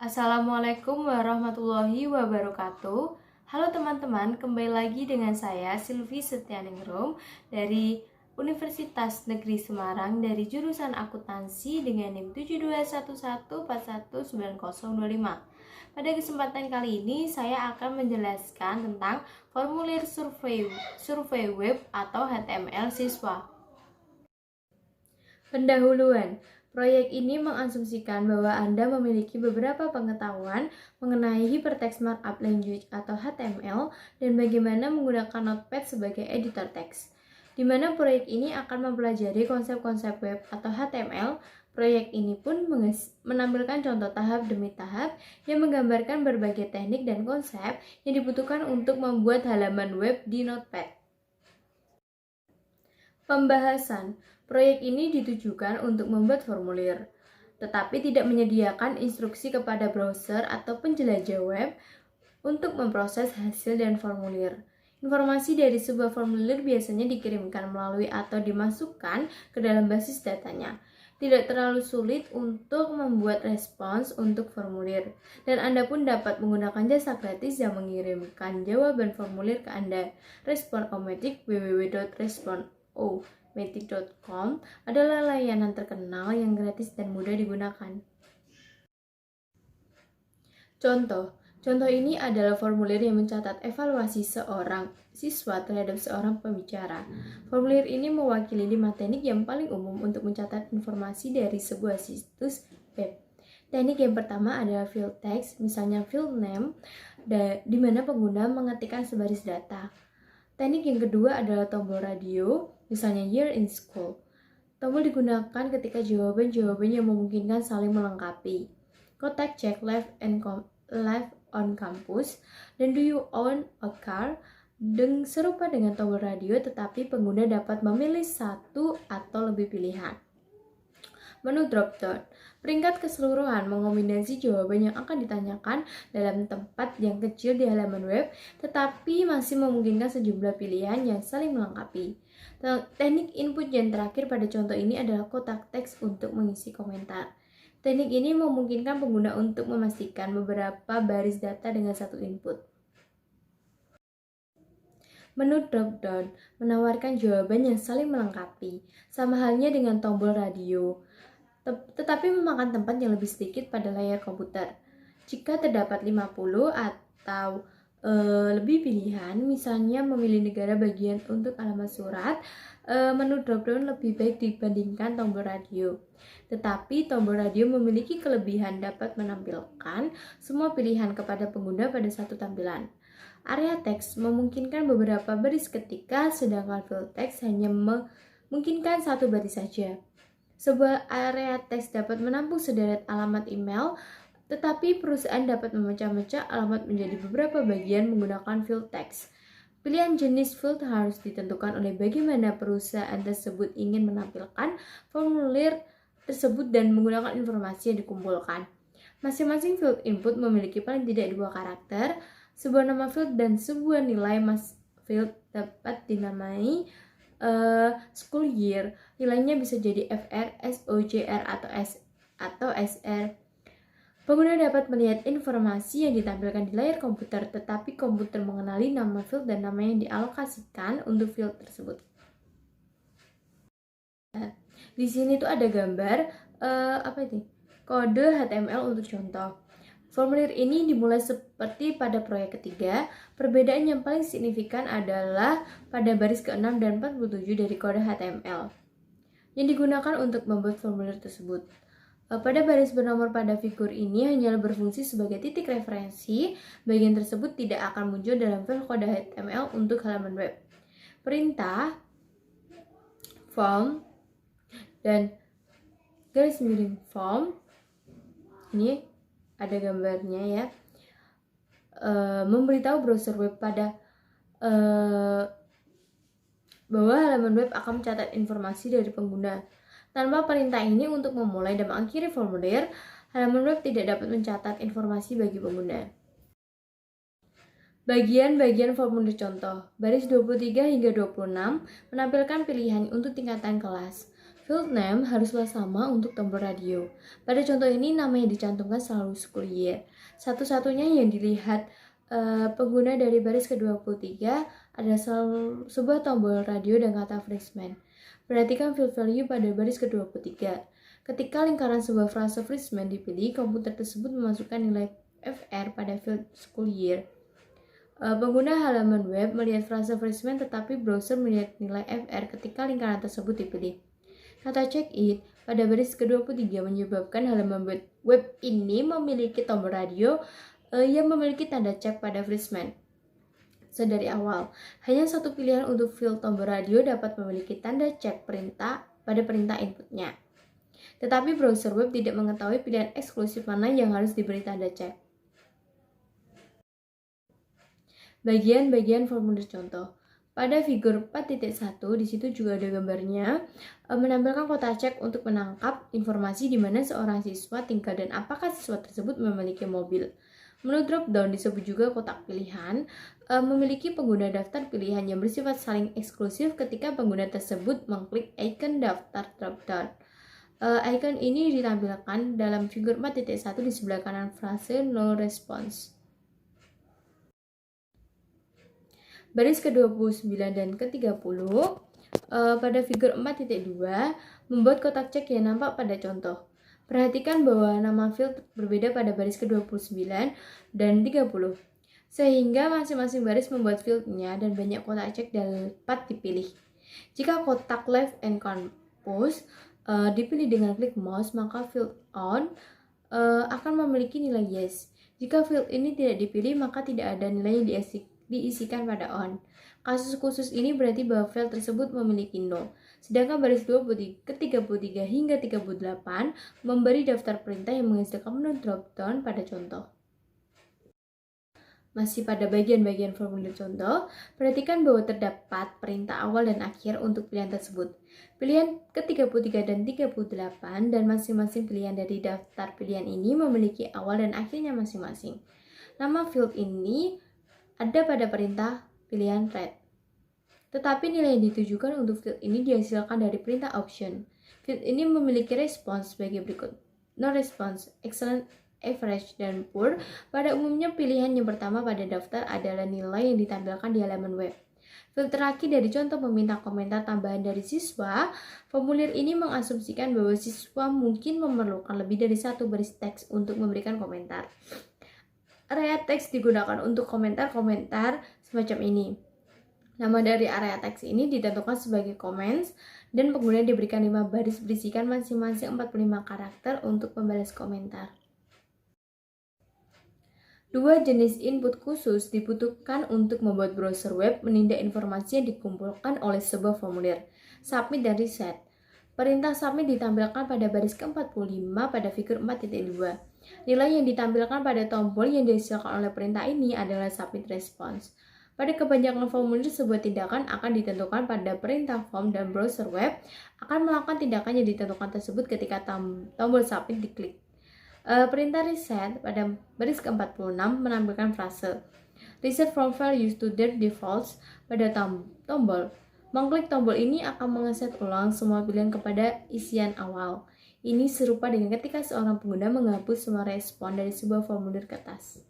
Assalamualaikum warahmatullahi wabarakatuh. Halo teman-teman, kembali lagi dengan saya Silvi Setianingrum dari Universitas Negeri Semarang dari jurusan akuntansi dengan NIM 7211419025. Pada kesempatan kali ini saya akan menjelaskan tentang formulir survei web atau HTML siswa. Pendahuluan. Proyek ini mengasumsikan bahwa Anda memiliki beberapa pengetahuan mengenai Hypertext Markup Language atau HTML dan bagaimana menggunakan Notepad sebagai editor teks. Di mana proyek ini akan mempelajari konsep-konsep web atau HTML. Proyek ini pun menampilkan contoh tahap demi tahap yang menggambarkan berbagai teknik dan konsep yang dibutuhkan untuk membuat halaman web di Notepad. Pembahasan. Proyek ini ditujukan untuk membuat formulir, tetapi tidak menyediakan instruksi kepada browser atau penjelajah web untuk memproses hasil dan formulir. Informasi dari sebuah formulir biasanya dikirimkan melalui atau dimasukkan ke dalam basis datanya. Tidak terlalu sulit untuk membuat respons untuk formulir, dan Anda pun dapat menggunakan jasa gratis yang mengirimkan jawaban formulir ke Anda. Respon-O-Matic www.respon-O-Matic.com adalah layanan terkenal yang gratis dan mudah digunakan. Contoh ini adalah formulir yang mencatat evaluasi seorang siswa terhadap seorang pembicara. Formulir ini mewakili 5 teknik yang paling umum untuk mencatat informasi dari sebuah situs web. Teknik yang pertama adalah field text, misalnya field name, di mana pengguna mengetikkan sebaris data. Teknik yang kedua adalah tombol radio, misalnya year in school. Tombol digunakan ketika jawaban-jawaban yang memungkinkan saling melengkapi. Kotak check live on campus, dan do you own a car? Serupa dengan tombol radio, tetapi pengguna dapat memilih satu atau lebih pilihan. Menu drop-down. Peringkat keseluruhan mengombinasi jawaban yang akan ditanyakan dalam tempat yang kecil di halaman web, tetapi masih memungkinkan sejumlah pilihan yang saling melengkapi. Teknik input yang terakhir pada contoh ini adalah kotak teks untuk mengisi komentar. Teknik ini memungkinkan pengguna untuk memastikan beberapa baris data dengan satu input. Menu drop-down menawarkan jawaban yang saling melengkapi, sama halnya dengan tombol radio, tetapi memakan tempat yang lebih sedikit pada layar komputer. Jika terdapat 50 atau lebih pilihan, misalnya memilih negara bagian untuk alamat surat, menu drop-down lebih baik dibandingkan tombol radio. Tetapi tombol radio memiliki kelebihan dapat menampilkan semua pilihan kepada pengguna pada satu tampilan. Area teks memungkinkan beberapa baris ketika, sedangkan field text hanya memungkinkan satu baris saja. Sebuah area teks dapat menampung sederet alamat email, tetapi perusahaan dapat memecah-mecah alamat menjadi beberapa bagian menggunakan field text. Pilihan jenis field harus ditentukan oleh bagaimana perusahaan tersebut ingin menampilkan formulir tersebut dan menggunakan informasi yang dikumpulkan. Masing-masing field input memiliki paling tidak 2 karakter, sebuah nama field dan sebuah nilai. Field dapat dinamai school year. Nilainya bisa jadi FR, SOJR atau SR. Pengguna dapat melihat informasi yang ditampilkan di layar komputer, tetapi komputer mengenali nama field dan nama yang dialokasikan untuk field tersebut. Di sini tuh ada gambar kode HTML untuk contoh. Formulir ini dimulai seperti pada proyek ketiga. Perbedaan yang paling signifikan adalah pada baris ke-6 dan 47 dari kode HTML yang digunakan untuk membuat formulir tersebut. Pada baris bernomor pada figur ini hanyalah berfungsi sebagai titik referensi. Bagian tersebut tidak akan muncul dalam file kode HTML untuk halaman web. Perintah, form, dan garis miring form, ini ada gambarnya ya, memberitahu browser web pada bahwa halaman web akan mencatat informasi dari pengguna. Tanpa perintah ini untuk memulai dan mengakhiri formulir, halaman web tidak dapat mencatat informasi bagi pengguna. Bagian-bagian formulir contoh. Baris 23 hingga 26 menampilkan pilihan untuk tingkatan kelas. Field name haruslah sama untuk tombol radio. Pada contoh ini nama yang dicantumkan selalu school year. Satu-satunya yang dilihat pengguna dari baris ke-23 adalah sebuah tombol radio dan kata freshman. Perhatikan field value pada baris ke-23. Ketika lingkaran sebuah frase freshman dipilih, komputer tersebut memasukkan nilai FR pada field school year. Pengguna halaman web melihat frase freshman tetapi browser melihat nilai FR ketika lingkaran tersebut dipilih. Kata check it pada baris ke-23 menyebabkan halaman web ini memiliki tombol radio yang memiliki tanda cek pada freshman. Sedari awal, hanya satu pilihan untuk field tombol radio dapat memiliki tanda cek perintah pada perintah inputnya. Tetapi browser web tidak mengetahui pilihan eksklusif mana yang harus diberi tanda cek. Bagian-bagian formulir contoh. Pada figur 4.1 di situ juga ada gambarnya menampilkan kotak cek untuk menangkap informasi di mana seorang siswa tinggal dan apakah siswa tersebut memiliki mobil. Menu drop-down disebut juga kotak pilihan memiliki pengguna daftar pilihan yang bersifat saling eksklusif ketika pengguna tersebut mengklik icon daftar drop-down. Icon ini ditampilkan dalam figur 4.1 di sebelah kanan frase no response. Baris ke-29 dan ke-30 pada figur 4.2 membuat kotak cek yang nampak pada contoh. Perhatikan bahwa nama field berbeda pada baris ke-29 dan 30, sehingga masing-masing baris membuat fieldnya dan banyak kotak cek dapat dipilih. Jika kotak left and compose dipilih dengan klik mouse, maka field on akan memiliki nilai yes. Jika field ini tidak dipilih, maka tidak ada nilai yang diisikan pada on. Kasus khusus ini berarti bahwa file tersebut memiliki 0. Sedangkan baris ke-33 hingga 38 memberi daftar perintah yang menghasilkan menu drop-down pada contoh. Masih pada bagian-bagian formulir contoh, perhatikan bahwa terdapat perintah awal dan akhir untuk pilihan tersebut. Pilihan ke-33 dan 38 dan masing-masing pilihan dari daftar pilihan ini memiliki awal dan akhirnya masing-masing. Nama field ini ada pada perintah pilihan red. Tetapi nilai yang ditujukan untuk field ini dihasilkan dari perintah option. Field ini memiliki respons sebagai berikut. No response, excellent, average, dan poor. Pada umumnya pilihan yang pertama pada daftar adalah nilai yang ditampilkan di halaman web. Field terakhir dari contoh meminta komentar tambahan dari siswa. Formulir ini mengasumsikan bahwa siswa mungkin memerlukan lebih dari satu baris teks untuk memberikan komentar. Area teks digunakan untuk komentar-komentar semacam ini. Nama dari area teks ini ditentukan sebagai comments dan pengguna diberikan 5 baris berisikan masing-masing 45 karakter untuk membalas komentar. Dua jenis input khusus dibutuhkan untuk membuat browser web menindak informasi yang dikumpulkan oleh sebuah formulir, submit dan reset. Perintah submit ditampilkan pada baris ke-45 pada figur 4.2. Nilai yang ditampilkan pada tombol yang dihasilkan oleh perintah ini adalah submit response. Pada kebanyakan formulir, sebuah tindakan akan ditentukan pada perintah form dan browser web akan melakukan tindakan yang ditentukan tersebut ketika tombol submit diklik. Perintah reset pada baris ke-46 menampilkan frase reset from file used to their defaults pada tombol. Mengklik tombol ini akan mengeset ulang semua pilihan kepada isian awal. Ini serupa dengan ketika seorang pengguna menghapus semua respon dari sebuah formulir kertas.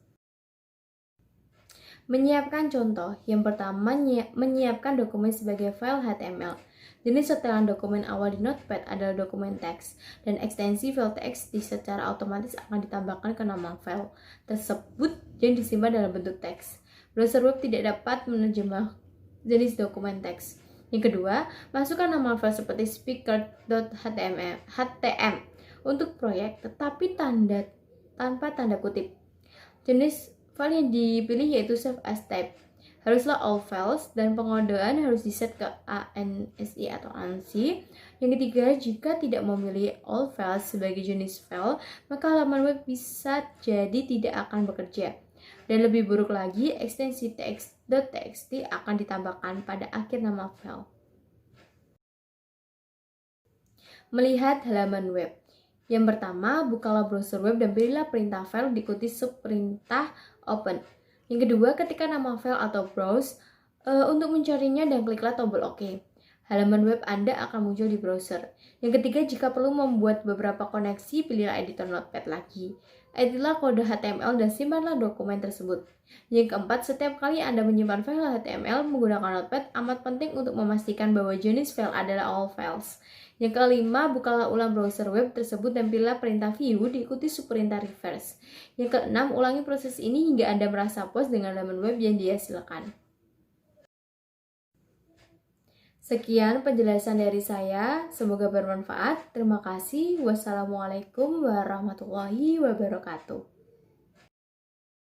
Menyiapkan contoh. Yang pertama, menyiapkan dokumen sebagai file HTML. Jenis setelan dokumen awal di Notepad adalah dokumen teks, dan ekstensi file teks secara otomatis akan ditambahkan ke nama file tersebut yang disimpan dalam bentuk teks. Browser web tidak dapat menerjemah jenis dokumen teks. Yang kedua, masukkan nama file seperti speaker.htm untuk proyek, tetapi tanpa tanda kutip. Jenis file yang dipilih yaitu save as type. Haruslah all files dan pengodaan harus diset ke ANSI atau ANSI. Yang ketiga, jika tidak memilih all files sebagai jenis file, maka halaman web bisa jadi tidak akan bekerja. Dan lebih buruk lagi, ekstensi text.txt akan ditambahkan pada akhir nama file. Melihat halaman web. Yang pertama, bukalah browser web dan pilihlah perintah file diikuti subperintah open. Yang kedua, ketikkan nama file atau browse untuk mencarinya dan kliklah tombol OK. halaman web Anda akan muncul di browser. Yang ketiga, jika perlu membuat beberapa koneksi, pilihlah editor Notepad lagi. Editlah kode HTML dan simpanlah dokumen tersebut. Yang keempat, setiap kali Anda menyimpan file HTML menggunakan Notepad, amat penting untuk memastikan bahwa jenis file adalah all files. Yang kelima, bukalah ulang browser web tersebut dan pilihlah perintah view diikuti perintah reverse. Yang keenam, ulangi proses ini hingga Anda merasa puas dengan laman web yang dihasilkan. Sekian penjelasan dari saya, semoga bermanfaat. Terima kasih. Wassalamualaikum warahmatullahi wabarakatuh.